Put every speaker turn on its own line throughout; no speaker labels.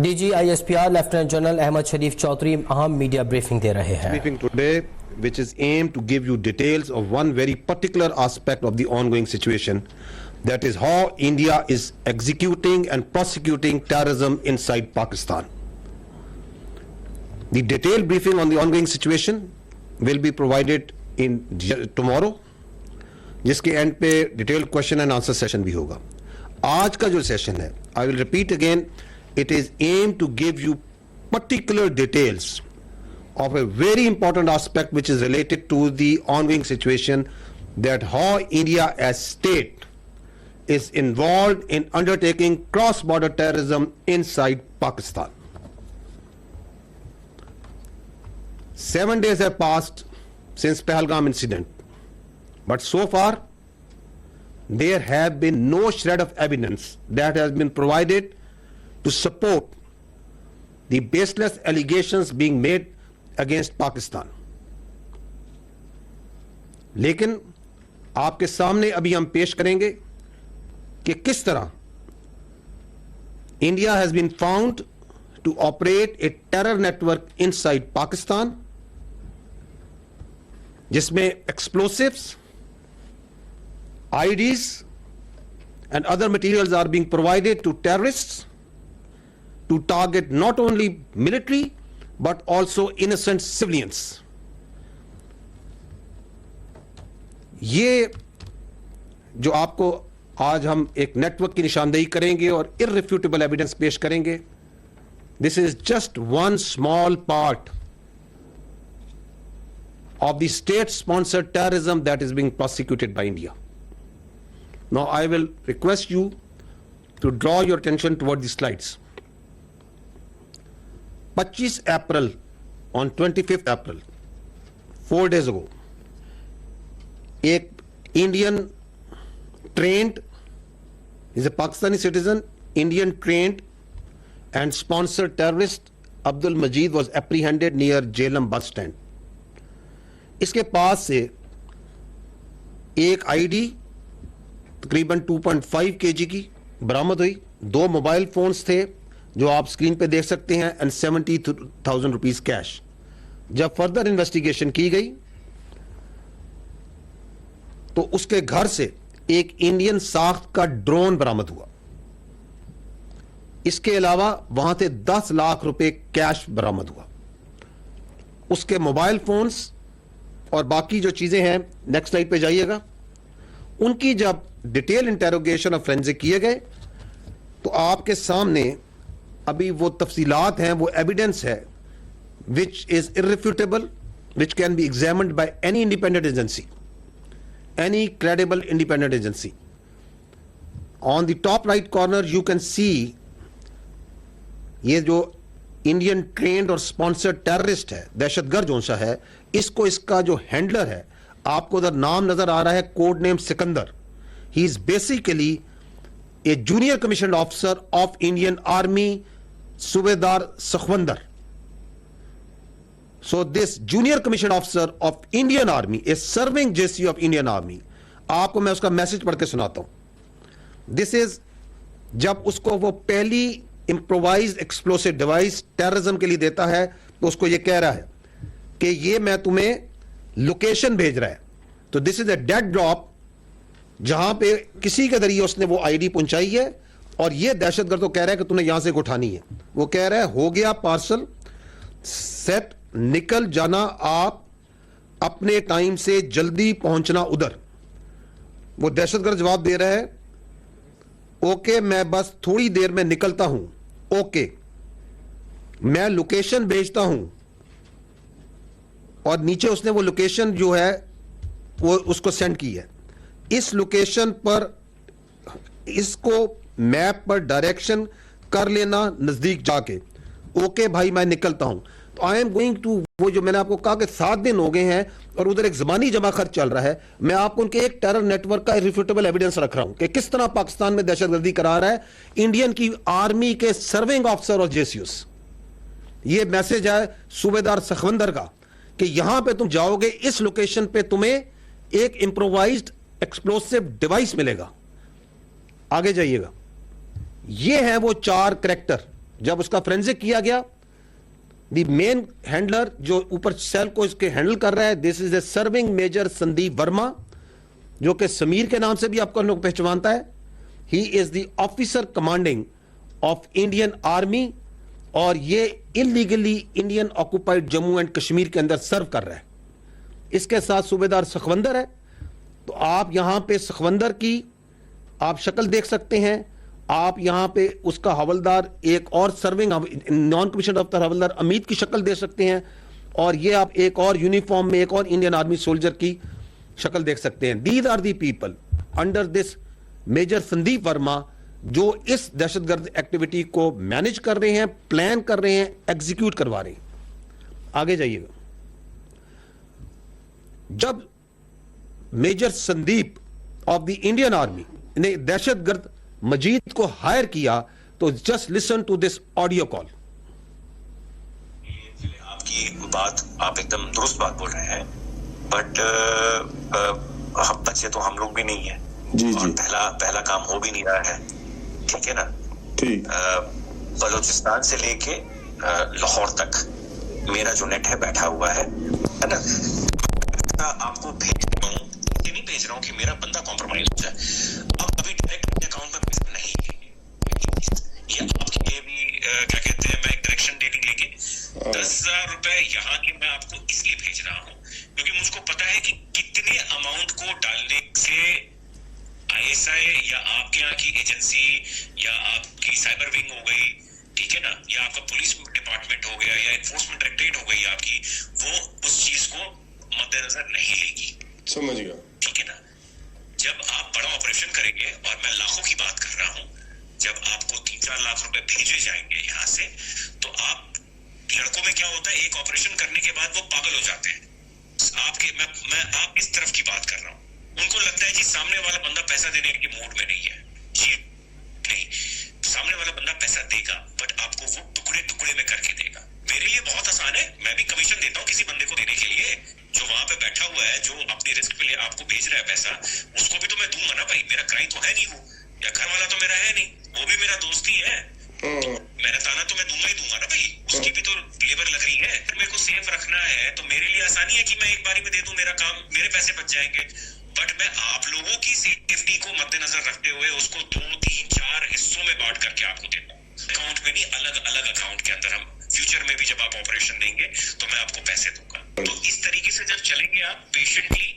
DG ISPR lieutenant general Ahmed Sharif Chaudhry अहम media briefing दे रहे हैं।
Briefing today, which is aimed to give you details of one very particular aspect of the ongoing situation, that is how India is executing and prosecuting terrorism inside Pakistan. The detailed briefing on the ongoing situation will be provided in tomorrow, जिसके and पे detail question and answer session भी होगा। आज का जो session है, I will repeat again, it is aimed to give you particular details of a very important aspect which is related to the ongoing situation, that how India as state is involved in undertaking cross-border terrorism inside Pakistan. 7 days have passed since Pahalgam incident, but so far there have been no shred of evidence that has been provided to support the baseless allegations being made against Pakistan. लेकिन आपके सामने अभी हम पेश करेंगे कि किस तरह India has been found to operate a terror network inside Pakistan, जिसमें explosives, IEDs and other materials are being provided to terrorists to target not only military but also innocent civilians. ये जो आपको आज हम एक नेटवर्क की निशानदेही करेंगे और irrefutable एविडेंस पेश करेंगे, this is just one small part of the state sponsored terrorism that is being prosecuted by India. Now I will request you to draw your attention toward the slides. 25 April, on 25th April, 4 days ago, एक Indian trained, is a Pakistani citizen, Indian trained and sponsored terrorist Abdul Majid was apprehended near Jhelum bus stand. इसके पास से एक ID तकरीबन 2.5 kg की बरामद हुई, 2 mobile phones थे जो आप स्क्रीन पे देख सकते हैं, एंड 70,000 रुपीस कैश। जब फर्दर इन्वेस्टिगेशन की गई तो उसके घर से एक इंडियन साख्त का ड्रोन बरामद हुआ। इसके अलावा वहां से 10 लाख रुपए कैश बरामद हुआ। उसके मोबाइल फोन्स और बाकी जो चीजें हैं, नेक्स्ट स्लाइड पे जाइएगा, उनकी जब डिटेल इंटेरोगेशन और फोरेंसिक किए गए तो आपके सामने अभी वो तफसीलात हैं, वो एविडेंस है which is irrefutable, which can be examined by any independent agency, any credible independent agency. On the top right corner you can see ये जो इंडियन ट्रेंड और स्पॉन्सर्ड टेररिस्ट है, दहशतगर्द जो सा है, इसको इसका जो हैंडलर है, आपको उधर नाम नजर आ रहा है, code name Sikandar. He is basically A junior commission officer of Indian army, सूबेदार सखवंदर। So this junior commissioned officer of Indian Army is serving JCU of Indian Army. आपको मैं उसका मैसेज पढ़ के सुनाता हूं। This is जब उसको वो पहली improvised explosive device terrorism के लिए देता है तो उसको ये कह रहा है कि ये मैं तुम्हें लोकेशन भेज रहा है। तो this is a dead drop जहां पे किसी के जरिए उसने वो आईडी पहुंचाई है और ये दहशतगर्द को कह रहा है कि तुमने यहां से उठानी है। वो कह रहा है हो गया पार्सल सेट, निकल जाना आप अपने टाइम से, जल्दी पहुंचना उधर। वो दहशतगर्द जवाब दे रहा है ओके मैं बस थोड़ी देर में निकलता हूं, ओके मैं लोकेशन भेजता हूं। और नीचे उसने वो लोकेशन जो है वो उसको सेंड की है। इस लोकेशन पर इसको मैप पर डायरेक्शन कर लेना नजदीक जाके, ओके भाई मैं निकलता हूं। तो आई एम गोइंग टू, वो जो मैंने आपको कहा कि 7 दिन हो गए हैं और उधर एक जबानी जमा खर्च चल रहा है, मैं आपको उनके एक टेरर नेटवर्क का इररिफ्यूटेबल एविडेंस रख रहा हूं कि किस तरह पाकिस्तान में दहशतगर्दी करा रहा है इंडियन की आर्मी के सर्विंग ऑफिसर और जेसीयूस। ये मैसेज है सूबेदार सखवंदर का कि यहां पे तुम जाओगे, इस लोकेशन पे तुम्हें एक इंप्रोवाइज्ड एक्सप्लोसिव डिवाइस मिलेगा। आगे जाइएगा, ये है वो 4 करैक्टर जब उसका फोरेंसिक किया गया, द मेन हैंडलर जो ऊपर सेल को इसके हैंडल कर रहा है, this is a serving major Sandeep Varma, जो कि समीर के नाम से भी आपको लोग पहचानता है। He is the officer commanding of Indian army, और ये illegally Indian occupied Jammu and Kashmir के अंदर सर्व कर रहा है। इसके साथ सूबेदार सखवंदर है। तो आप यहां पे सखवंदर की आप शक्ल देख सकते हैं। आप यहां पे उसका हवलदार, एक और सर्विंग नॉन कमीशन अफसर हवलदार अमित की शक्ल दे सकते हैं। और ये आप एक और यूनिफॉर्म में एक और इंडियन आर्मी सोल्जर की शक्ल देख सकते हैं। These are the people under this major Sandeep Varma, जो इस दहशतगर्द एक्टिविटी को मैनेज कर रहे हैं, प्लान कर रहे हैं, एग्जीक्यूट करवा रहे हैं। आगे जाइएगा। जब major Sandeep of the Indian army ने दहशतगर्द मजीद को हायर किया, तो just listen to this audio call.
आपकी बात, आप एकदम दुरुस्त बात बोल रहे हैं, बट हम बच्चे तो हम लोग भी नहीं है
जी
और
जी
पहला काम हो भी नहीं रहा है, ठीक है ना।
ठीक
बलूचिस्तान से लेके लाहौर तक मेरा जो नेट है बैठा हुआ है ना। आपको भेज रहा हूँ, ये नहीं भेज रहा हूँ कि मेरा बंदा कॉम्प्रोमाइज हो जाए। अब अभी डायरेक्ट अपने अकाउंट में पैसा नहीं है, ये आपके लिए भी क्या कहते हैं, मैं एक डायरेक्शन डेटिंग लेके 10,000 रुपए यहाँ की मैं आपको इसलिए भेज रहा हूँ क्योंकि मुझको पता है कि कितने अमाउंट को डालने से आईएसआई या आपके यहाँ की एजेंसी या आपकी साइबर विंग हो गई, ठीक है ना, या आपका पुलिस डिपार्टमेंट हो गया या एनफोर्समेंट डायरेक्टरेट हो गई आपकी, वो उस चीज को मद्देनजर नहीं लेगी।
समझ गया।
ठीक है ना। जब आप बड़ा ऑपरेशन करेंगे, और मैं लाखों की बात कर रहा हूँ, जब आपको 3-4 लाख रुपए भेजे जाएंगे यहाँ से, तो आप लड़कों में क्या होता है, एक ऑपरेशन करने के बाद वो पागल हो जाते हैं। मैं आप इस तरफ की बात कर रहा हूँ। उनको लगता है कि सामने वाला बंदा पैसा देने के मूड में नहीं है। जी नहीं, सामने वाला बंदा पैसा देगा, बट आपको वो टुकड़े टुकड़े में करके देगा। मेरे लिए बहुत आसान है, मैं भी कमीशन देता हूँ किसी बंदे को देने के लिए, जो वहां पे बैठा हुआ है, जो अपनी रिस्क पे आपको भेज रहा है पैसा, उसको भी तो मैं दूंगा ना भाई। मेरा क्राइम तो है नहीं वो, या घर वाला तो मेरा है नहीं, वो भी मेरा दोस्त ही है। मेरा ताना तो मैं दूंगा ही दूंगा ना भाई, उसकी भी तो लेबर लग रही है। फिर मेरे को सेफ रखना है, तो मेरे लिए आसानी है कि मैं एक बारी में दे दूं, मेरा काम, मेरे पैसे बच जाएंगे। बट मैं आप लोगों की सेफ्टी को मद्देनजर रखते हुए उसको 2-3-4 हिस्सों में बांट करके आपको देता हूँ, अकाउंट में नहीं, अलग अलग अकाउंट के अंदर। हम फ्यूचर में भी जब आप ऑपरेशन देंगे तो मैं आपको पैसे दूंगा। तो इस तरीके से जब चलेंगे आप पेशेंटली,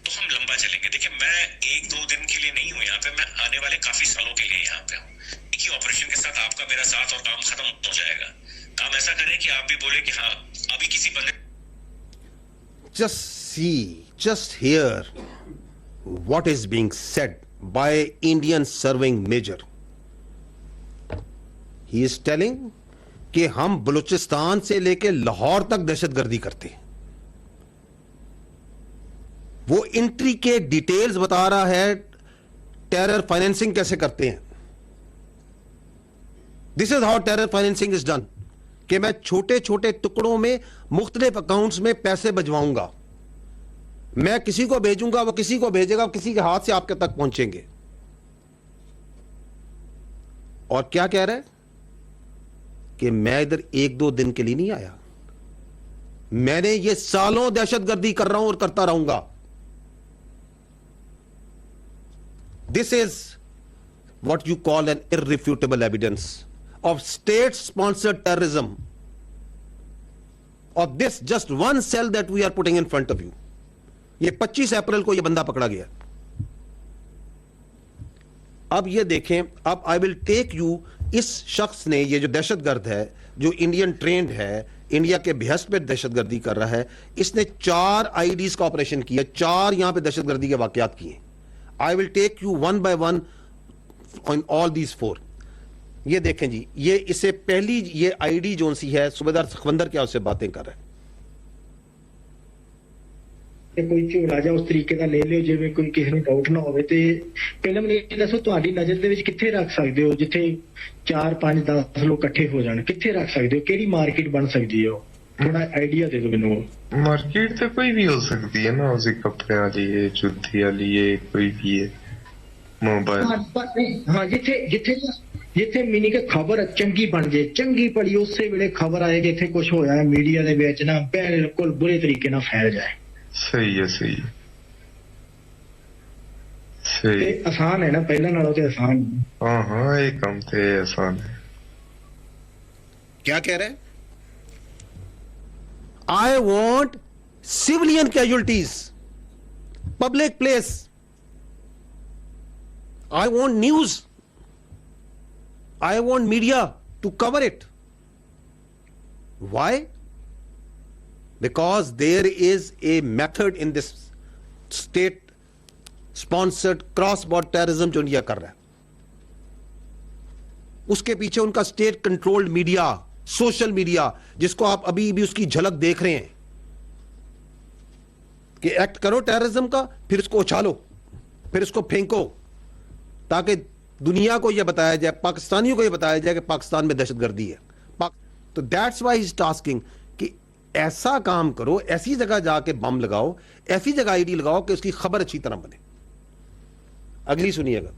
तो हम लंबा चलेंगे। देखिए, मैं 1-2 दिन के लिए नहीं हूँ यहाँ पे, मैं आने वाले काफी सालों के लिए यहाँ पे हूँ। एक ही ऑपरेशन के साथ आपका मेरा साथ और काम खत्म हो जाएगा। काम ऐसा करें कि आप भी बोले कि हाँ, अभी किसी बंदे
just hear what is being said by Indian serving major. He is telling कि हम बलूचिस्तान से लेके लाहौर तक दहशतगर्दी करते हैं। वो इंट्री के डिटेल्स बता रहा है, टेरर फाइनेंसिंग कैसे करते हैं। This is how terror financing is done, कि मैं छोटे छोटे टुकड़ों में मुख्तलिफ अकाउंट्स में पैसे भिजवाऊंगा, मैं किसी को भेजूंगा, वो किसी को भेजेगा, किसी के हाथ से आपके तक पहुंचेंगे। और क्या कह रहा है कि मैं इधर 1-2 दिन के लिए नहीं आया, मैंने ये सालों दहशतगर्दी कर रहा हूं और करता रहूंगा। This is what you call an irrefutable evidence of state-sponsored terrorism of this just one cell that we are putting in front of you. ये 25 अप्रैल को ये बंदा पकड़ा गया। अब ये देखें, अब आई विल टेक यू, इस शख्स ने, ये जो दहशतगर्द है, जो इंडियन ट्रेंड है, इंडिया के behest पे दहशतगर्दी कर रहा है, इसने 4 आईडीज का ऑपरेशन किया, 4 यहां पे दहशतगर्दी के वाकयात किए। I will take you one by one on all these 4। ये देखें जी, ये इससे पहली ये आईडी जोन सी है, सूबेदार सखवंदर क्या उससे बातें कर रहे हैं।
कोई ਝੋਲਾ ਜਾਂ ਉਸ ਤਰੀਕੇ ਦਾ ਲੈ ਲਿਓ ਜਿਵੇਂ ਕੋਈ ਕਿਸੇ ਨੂੰ ਡਾਊਟ ਨਾ ਹੋਵੇ। ਤੇ ਪਹਿਲਾਂ ਮੈਨੂੰ ਇਹ ਦੱਸੋ, ਤੁਹਾਡੀ ਨਜ਼ਰ ਦੇ ਵਿੱਚ ਕਿੱਥੇ ਰੱਖ ਸਕਦੇ ਹੋ ਜਿੱਥੇ 4-5-10 ਲੋਕ ਇਕੱਠੇ ਹੋ ਜਾਣ, ਕਿੱਥੇ ਰੱਖ ਸਕਦੇ ਹੋ, ਕਿਹੜੀ ਮਾਰਕੀਟ ਬਣ ਸਕਦੀ ਹੈ? ਉਹ ਥੋੜਾ ਆਈਡੀਆ ਦੇ ਦਿਓ ਮੈਨੂੰ।
मार्केट तो कोई भी हो सकती है ना, उसी कपड़े वाली है, जूती वाली है, कोई भी है, मोबाइल।
हाँ, जिथे जिथे ਜਿੱਥੇ ਮੀਨੀ ਕਿ ਖਬਰ ਚੰਗੀ ਬਣ ਜੇ, ਚੰਗੀ ਭਲੀ ਉਸੇ ਵੇਲੇ ਖਬਰ ਆਏ ਕਿ ਇੱਥੇ ਕੁਝ ਹੋਇਆ ਹੈ, ਮੀਡੀਆ ਦੇ ਵਿੱਚ ਨਾ ਬਿਲਕੁਲ ਬੁਰੇ ਤਰੀਕੇ ਨਾਲ ਫੈਲ ਜਾਏ।
ਸਹੀ ਹੈ ਸਹੀ ਹੈ
ਤੇ
ਸਹੀ।
ਆਸਾਨ ਹੈ ਨਾ, ਪਹਿਲਾਂ ਨਾਲੋਂ ਤੇ ਆਸਾਨ।
हाँ हाँ ये काम तो आसान है।
क्या कह रहे हैं? I want civilian casualties, public place. I want news, I want media to cover it. Why? Because there is a method in this state sponsored cross border terrorism जो इंडिया कर रहा है, उसके पीछे उनका state controlled media, social media, जिसको आप अभी भी उसकी झलक देख रहे हैं कि एक्ट करो टेररिज्म का, फिर इसको उछालो, फिर इसको फेंको, ताकि दुनिया को यह बताया जाए, पाकिस्तानियों को यह बताया जाए कि पाकिस्तान में दहशतगर्दी है। तो that's why he is tasking कि ऐसा काम करो, ऐसी जगह जाके बम लगाओ, ऐसी जगह आईडी लगाओ कि उसकी खबर अच्छी तरह बने। अगली सुनिएगा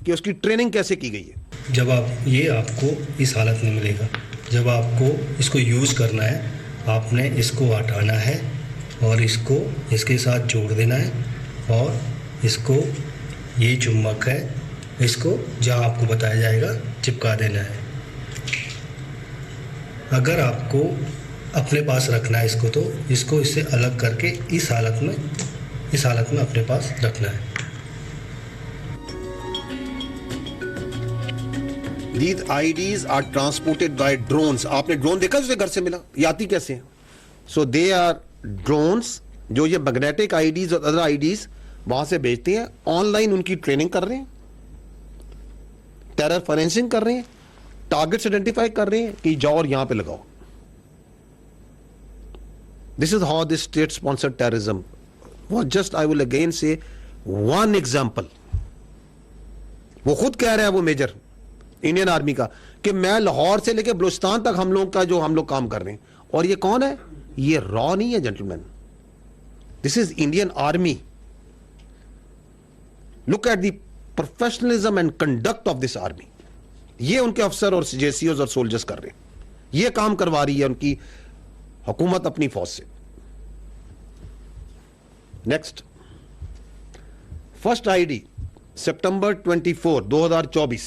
कि उसकी ट्रेनिंग कैसे की गई है।
जब आप ये आपको इस हालत में मिलेगा, जब आपको इसको यूज़ करना है, आपने इसको हटाना है और इसको इसके साथ जोड़ देना है और इसको, ये चुम्बक है, इसको जहाँ आपको बताया जाएगा चिपका देना है। अगर आपको अपने पास रखना है इसको, तो इसको इससे अलग करके इस हालत में अपने पास रखना है।
These IDs are transported by drones. आपने ड्रोन देखा उसके घर से मिला, ये आती कैसे है? So they are drones जो ये मैग्नेटिक IDs और अदर IDs वहां से भेजते हैं। ऑनलाइन उनकी ट्रेनिंग कर रहे हैं, टेरर फाइनेंसिंग कर रहे हैं, टारगेट्स आइडेंटिफाई कर रहे हैं कि जाओ और यहां पे लगाओ। This is how this state sponsored terrorism was just, I will again say, one example. वो खुद कह रहा है, वो मेजर इंडियन आर्मी का, कि मैं लाहौर से लेकर बलूचिस्तान तक हम लोग काम कर रहे हैं। और ये कौन है? ये रॉ नहीं है gentleman, this is Indian army. Look at the professionalism and conduct of this army. ये उनके अफसर और जेसीओज और सोल्जर्स कर रहे हैं, ये काम करवा रही है उनकी हुकूमत अपनी फौज से। नेक्स्ट, फर्स्ट आईडी सितंबर 24, 2024,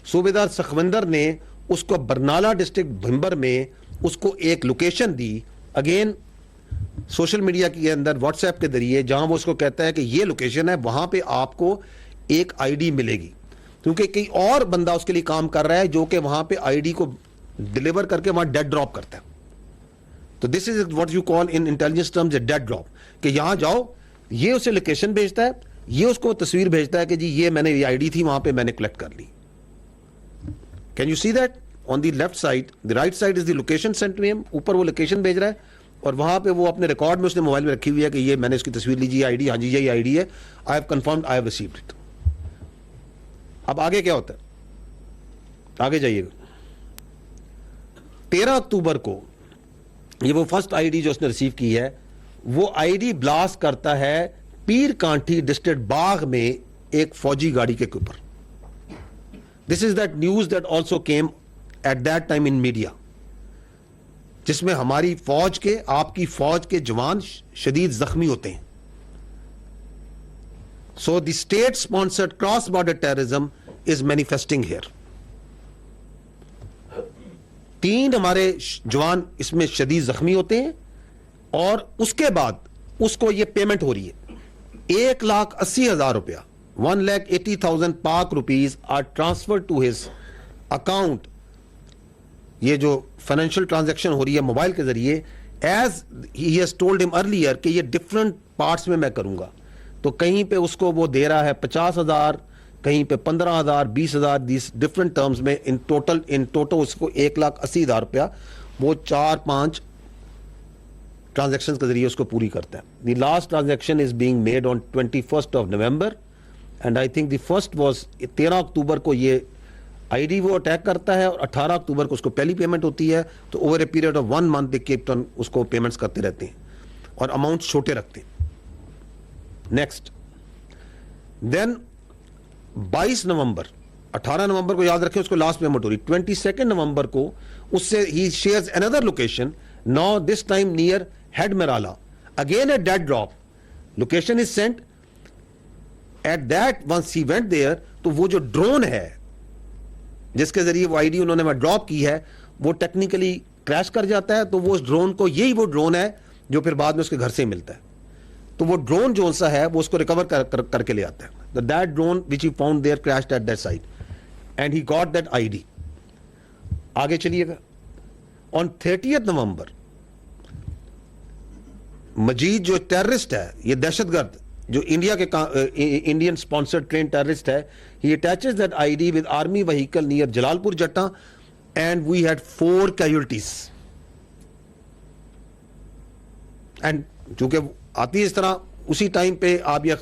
सूबेदार सखविंदर ने उसको बरनाला डिस्ट्रिक्ट भिंबर में उसको एक लोकेशन दी, अगेन सोशल मीडिया के अंदर व्हाट्सएप के जरिए, जहां वो उसको कहता है कि ये लोकेशन है, वहां पे आपको एक आईडी मिलेगी, क्योंकि कई और बंदा उसके लिए काम कर रहा है जो कि वहां पे आईडी को डिलीवर करके वहां डेड ड्रॉप करता है। तो this is what you call in intelligence terms A dead drop, कि यहां जाओ, ये उसे लोकेशन भेजता है, ये उसको तस्वीर भेजता है कि जी ये मैंने, ये आईडी थी वहां पे मैंने कलेक्ट कर ली। Can you see that? On the left side, the right side is the location sent to him, ऊपर वो लोकेशन भेज रहा है और वहां पे वो अपने रिकॉर्ड में उसने मोबाइल में रखी हुई है कि ये मैंने इसकी तस्वीर लीजिए, आईडी, हाँ जी ये आईडी है, I have confirmed, I have received it. अब आगे क्या होता है? आगे जाइएगा। 13 अक्टूबर को ये वो फर्स्ट आईडी जो उसने रिसीव की है, वो आईडी ब्लास्ट करता है पीर कांठी डिस्ट्रिक्ट बाग में एक फौजी गाड़ी के ऊपर। This is that news that also came at that time in media, जिसमें हमारी फौज के, आपकी फौज के जवान शदीद जख्मी होते हैं। So the state sponsored cross border terrorism is manifesting here. 3 हमारे जवान इसमें शदीद जख्मी होते हैं और उसके बाद उसको ये पेमेंट हो रही है, 1,80,000 रुपया, 1,80,000 Pak rupees are transfer to his account. ये जो फाइनेंशियल ट्रांजैक्शन हो रही है मोबाइल के जरिए, as he has told him earlier कि ये डिफरेंट पार्ट्स में मैं करूंगा। तो कहीं पे उसको वो दे रहा है 50,000, कहीं पे 15,000, 20,000, दिस डिफरेंट टर्म्स में इन टोटल उसको 1,80,000 रुपया वो 4-5 ट्रांजैक्शन के जरिए उसको पूरी करता है। The last transaction is being made on 21st of November and I think the first was 13 अक्टूबर को ये आईडी वो अटैक करता है और 18 अक्टूबर को उसको पहली पेमेंट होती है। तो over a period of 1 month they keep on उसको पेमेंट्स करते रहते हैं और अमाउंट छोटे रखते हैं। नेक्स्ट, देन 22 नवंबर 18 नवंबर को याद रखें उसको लास्ट पेमेंट हो रही, 22 नवंबर को उससे ही shares another location, now this time near head Marala, again a dead drop, location is sent at that, once he went there, तो वो जो ड्रोन है जिसके जरिए वो आईडी उन्होंने ड्रॉप की है वो टेक्निकली क्रैश कर जाता है, तो वो उस ड्रोन को, यही वो ड्रोन है जो फिर बाद में उसके घर से मिलता है, तो वो ड्रोन जो सा है वो उसको रिकवर करके ले आता है। That drone which he found there crashed at that site and he got that ID. आगे चलिएगा, ऑन 30 नवंबर मजीद जो टेररिस्ट है, ये दहशतगर्द जो इंडिया के इंडियन स्पॉन्सर्ड ट्रेन टेररिस्ट है, he attaches that IED with army vehicle near Jalalpur Jattan and we had 4 casualties. And चूंकि आती है इस तरह, उसी टाइम पे आप ये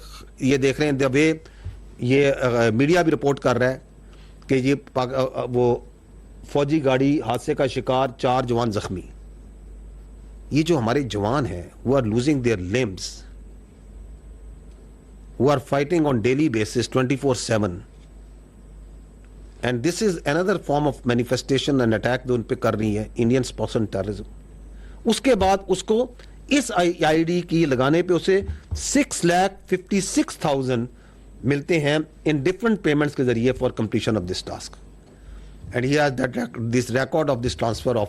देख रहे हैं द वे ये मीडिया भी रिपोर्ट कर रहा है कि ये वो फौजी गाड़ी हादसे का शिकार, 4 जवान जख्मी। ये जो हमारे जवान हैं वो are losing their limbs, who are fighting on daily basis 24/7, and this is another form of manifestation and attack जो उन पे कर रही है इंडियन स्पॉन्सर्ड टेररिज्म। उसके बाद उसको इस आईडी की लगाने पे उसे 6,56,000 मिलते हैं इन डिफरेंट पेमेंट्स के जरिए for completion of this task, and he has that this record of this transfer of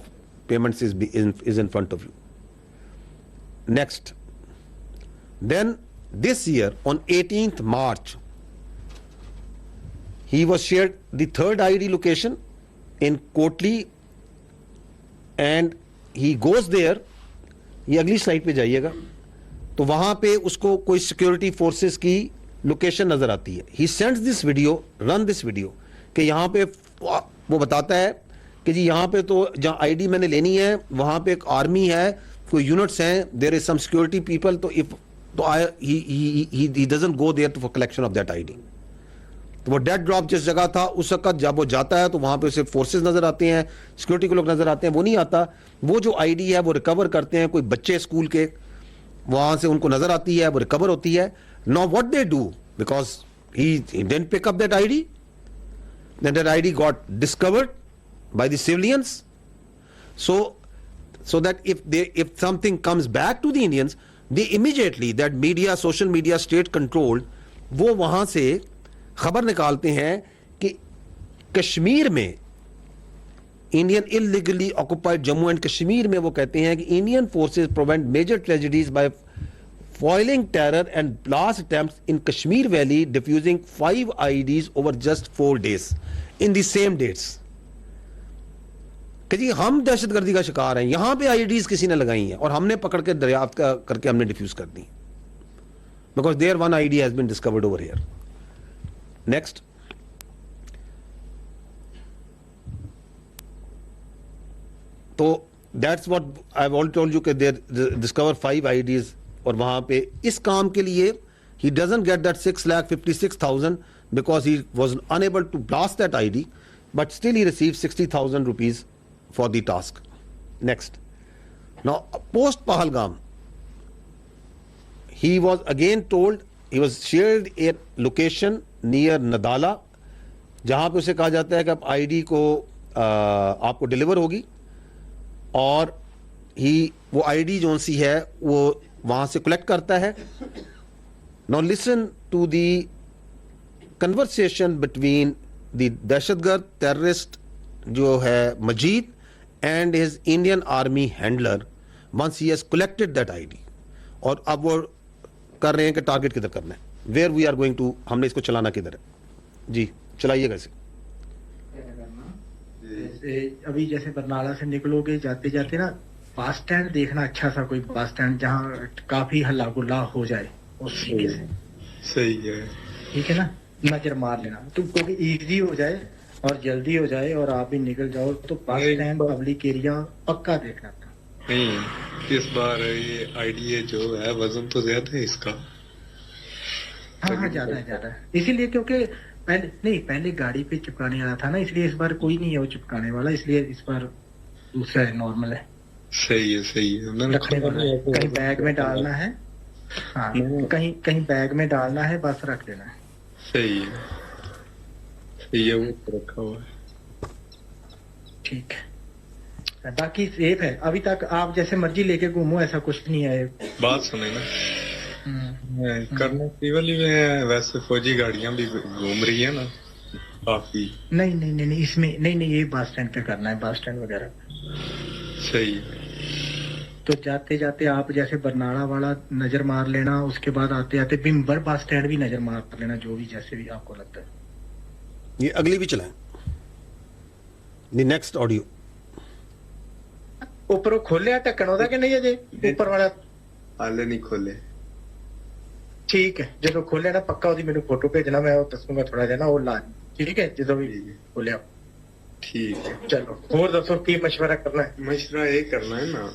payments is in front of you. Next, then this year on 18th March he was shared the third ID location in Kotli and he goes there, ये अगली slide पे जाइएगा, तो वहां पे उसको कोई security forces की लोकेशन नजर आती है। He sends this video, run this video, कि यहाँ पे वो बताता है कि जी यहाँ पे तो जहाँ आईडी मैंने लेनी है वहां पे एक आर्मी है, कोई यूनिट्स हैं, there is some security people, तो इफ तो he doesn't go there for collection of that ID। तो वो डेड ड्रॉप जिस जगह था उस वक्त जब वो जाता है तो वहां पे उसे फोर्सेस नजर आते हैं, सिक्योरिटी के लोग नजर आते हैं, वो नहीं आता। वो जो आईडी है वो रिकवर करते हैं कोई बच्चे स्कूल के, वहां से उनको नजर आती है, वो रिकवर होती है। Now what they do, because he didn't pick up that ID, then that ID got discovered by the civilians, so that if something comes back to the Indians, they immediately, that media, social media, state controlled, वो वहां से खबर निकालते हैं कि कश्मीर में Indian illegally occupied Jammu and Kashmir में वो कहते हैं कि Indian forces prevent major tragedies by foiling terror and blast attempts in Kashmir Valley, diffusing 5 IEDs over just 4 days in the same dates। कि जी हम दहशतगर्दी का शिकार हैं, यहां पे आईडीज किसी ने लगाई हैं और हमने पकड़ के दरियाफ्त करके हमने डिफ्यूज कर दी, because there one IED has been discovered over here. Next, तो that's what I have already told you कि देयर डिस्कवर 5 आईडीज, और वहां पे इस काम के लिए he doesn't get that 6,56,000 because he was unable to blast that ID, but still he received 60,000 rupees for the task. Next, now post Pahalgam, he was again told, he was shared a location near Nadala, जहां पे उसे कहा जाता है कि आप ID को आपको डिलीवर होगी, और वो आईडी जो सी है वो वहां से कलेक्ट करता है। Now listen to the conversation between the दहशतगर्द टेररिस्ट जो है Majid and his Indian army handler once he has collected that IED, और अब वो कर रहे हैं कि टारगेट किधर करना है, where we are going to, हमने इसको चलाना किधर है। जी चलाइएगा इसे।
अभी जैसे बरनाला से निकलोगे, जाते जाते ना बस स्टैंड देखना, अच्छा सा कोई बस स्टैंड जहाँ काफी हल्ला गुल्ला हो जाए उस तरीके से।
सही है,
ठीक है ना, नजर मार लेना तो क्योंकि इजी हो जाए और जल्दी हो जाए और आप भी निकल जाओ, तो बस स्टैंड पब्लिक एरिया पक्का देखना था।
नहीं, इस बार ये आईडी जो है वजन तो ज्यादा है इसका।
हाँ ज्यादा है, इसीलिए क्योंकि पहले गाड़ी पे चिपकाने वाला था ना, इसलिए इस बार कोई नहीं है वो चिपकाने वाला, इसलिए इस बार दूसरा है, नॉर्मल है।
सही है
रखने वाला है, कहीं बैग में डालना है, हाँ कहीं बैग में डालना है, बस रख देना है।
सही है, ये रखा हुआ है।
ठीक है, बाकी सेफ है अभी तक, आप जैसे मर्जी लेके घूमो, ऐसा कुछ नहीं है।
बात सुने ना, कर्नल सिविल में है, वैसे फौजी गाड़ियां भी घूम रही है ना काफी।
नहीं नहीं नहीं नहीं, इसमें नहीं नहीं, ये बस स्टैंड पे करना है, बस स्टैंड वगैरह।
सही।
तो जाते जाते आप जैसे बरनाला वाला नजर मार लेना, उसके बाद आते आते बिम्बर बस स्टैंड भी नजर मार लेना, जो भी जैसे भी आपको लगता है।
ये अगली भी चलाएं, द नेक्स्ट ऑडियो।
ऊपर खोलिया ढक्कन ओदा कि नहीं अजे ऊपर वाला?
हाले नहीं खोले।
ठीक है, जो खोले ना पक्का ओदी मेनू फोटो भेजना, मैं दसूंगा थोड़ा जिहा ना वो ला। ठीक है, जो भी खोलिया।
ठीक है,
चलो और दसो की मशवरा करना है?
मशवरा ये करना है ना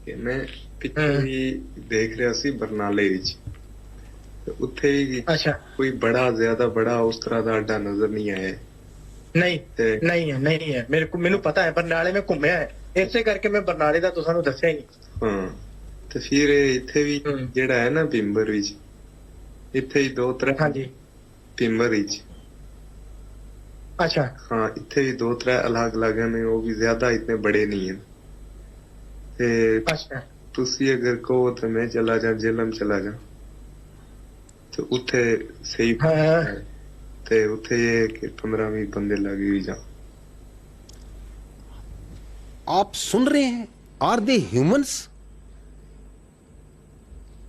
कि मैं पिछले भी देख रहा सी बरनाले विच, तो उत्थे भी
अच्छा,
कोई बड़ा ज्यादा बड़ा उस तरह का अड्डा नजर नहीं आया।
नहीं नहीं है, मेरे को मैनू पता है, बरनाले में घूमया है, इसे करके मैं बरनाले दा तुसानू दस्सिया ही नहीं।
हाँ, तो फिर इत्थे भी जेड़ा है ना पिंबर विच, इत्थे ही 2-3
हाँ जी,
पिंबर विच।
अच्छा
हाँ, इत्थे भी 2-3 अलग अलग हैं, वो भी ज्यादा इतने बड़े नहीं हैं। ते
अच्छा,
तुसी अगर कहो तो मैं चला जा, जेलम चला जा, तो उत्थे सही
हाँ।
ते उत्थे ये कि 15-20 बंदे लगे हुए जा।
आप सुन रहे हैं, are they humans?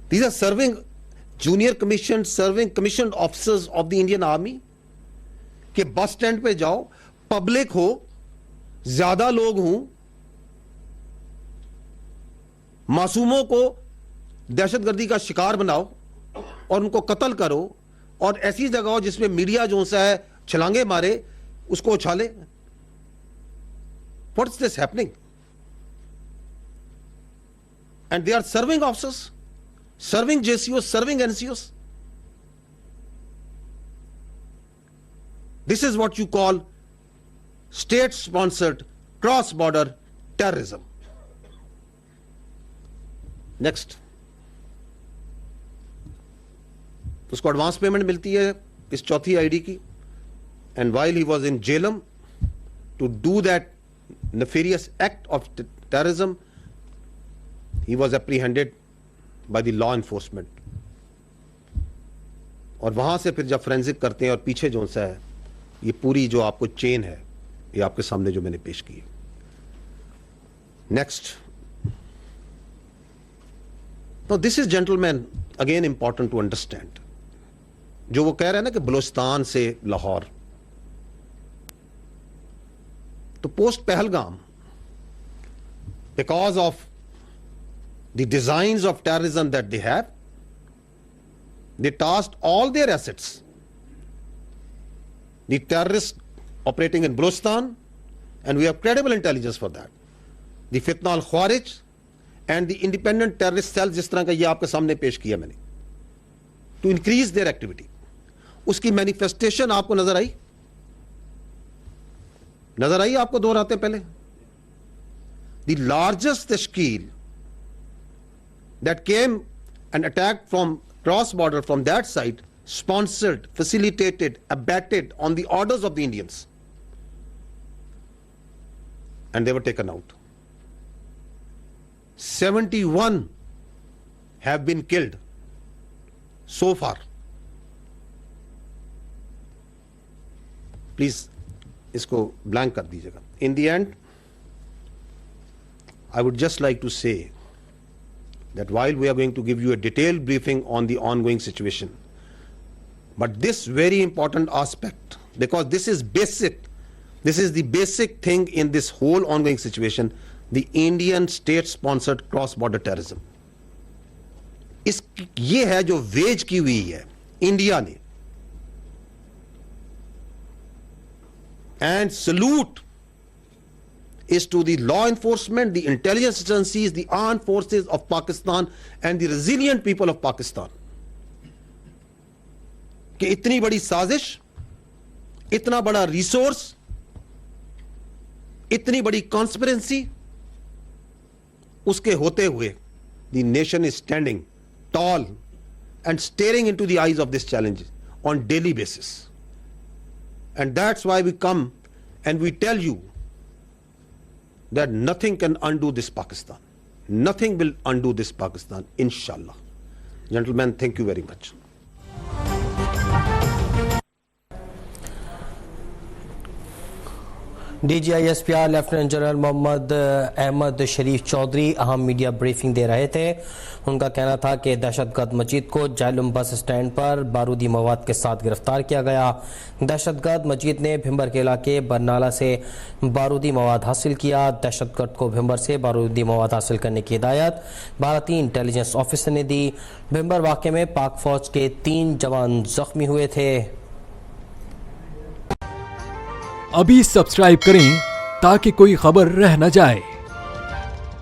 These are serving junior commission, serving commission officers of the Indian army. कि बस स्टैंड पे जाओ, पब्लिक हो, ज्यादा लोग हों, मासूमों को दहशतगर्दी का शिकार बनाओ और उनको कत्ल करो, और ऐसी जगह हो जिसमें मीडिया जो सा है छलांगे मारे, उसको उछाले। What is this happening? And they are serving officers, serving JCOs, serving NCOs. This is what you call state-sponsored cross-border terrorism. Next. उसको एडवांस पेमेंट मिलती है इस चौथी आईडी की, and while he was in Jhelum to do that nefarious act of terrorism, he was apprehended by the law enforcement. और वहां से फिर जब फोरेंसिक करते हैं और पीछे जो सा है, ये पूरी जो आपको चेन है, ये आपके सामने जो मैंने पेश की है। नेक्स्ट। तो this is gentleman again important to understand. जो वो कह रहे हैं ना कि बलूचिस्तान से लाहौर, तो post Pahalgam, because of the designs of terrorism that they have, they tasked all their assets, the terrorists operating in Balochistan, and we have credible intelligence for that, the Fitna al-Khawarij and the independent terrorist cells, जिस तरह का ये आपके सामने पेश किया मैंने, to increase their activity. उसकी मैनिफेस्टेशन आपको नजर आई? नजर आई आपको? दोहराते पहले, the largest tashkeel that came and attacked from cross border from that side, sponsored, facilitated, abetted on the orders of the Indians, and they were taken out. 71 have been killed so far. Please इसको blank कर दीजिएगा। इन दी and I would just like to say that while we are going to give you a detailed briefing on the ongoing situation, but this very important aspect, because this is basic, this is the basic thing in this whole ongoing situation, the Indian state-sponsored cross-border terrorism. ये है जो veg की हुई है India ने, and salute is to the law enforcement, the intelligence agencies, the armed forces of Pakistan and the resilient people of Pakistan. कि इतनी बड़ी साजिश, इतना बड़ा रिसोर्स, इतनी बड़ी कॉन्स्पिरेंसी, उसके होते हुए the nation is standing tall and staring into the eyes of this challenge on daily basis. And that's why we come and we tell you that nothing can undo this Pakistan. Nothing will undo this Pakistan, inshallah. Gentlemen, thank you very much.
DGISPR lieutenant general Mohammad Ahmed Sharif Chaudhry अहम media briefing दे रहे थे। उनका कहना था कि दहशतगर्द मजीद को Jhelum bus stand पर बारूदी मवाद के साथ गिरफ्तार किया गया। दहशतगर्द मजीद ने भिंबर के इलाके बरनाला से बारूदी मवाद हासिल किया। दहशतगर्द को भिंबर से बारूदी मवाद हासिल करने की हिदायत भारतीय इंटेलिजेंस ऑफिसर ने दी। भिंबर वाक़े में पाक फौज के 3 जवान जख्मी हुए थे।
अभी सब्सक्राइब करें ताकि कोई खबर रह न जाए।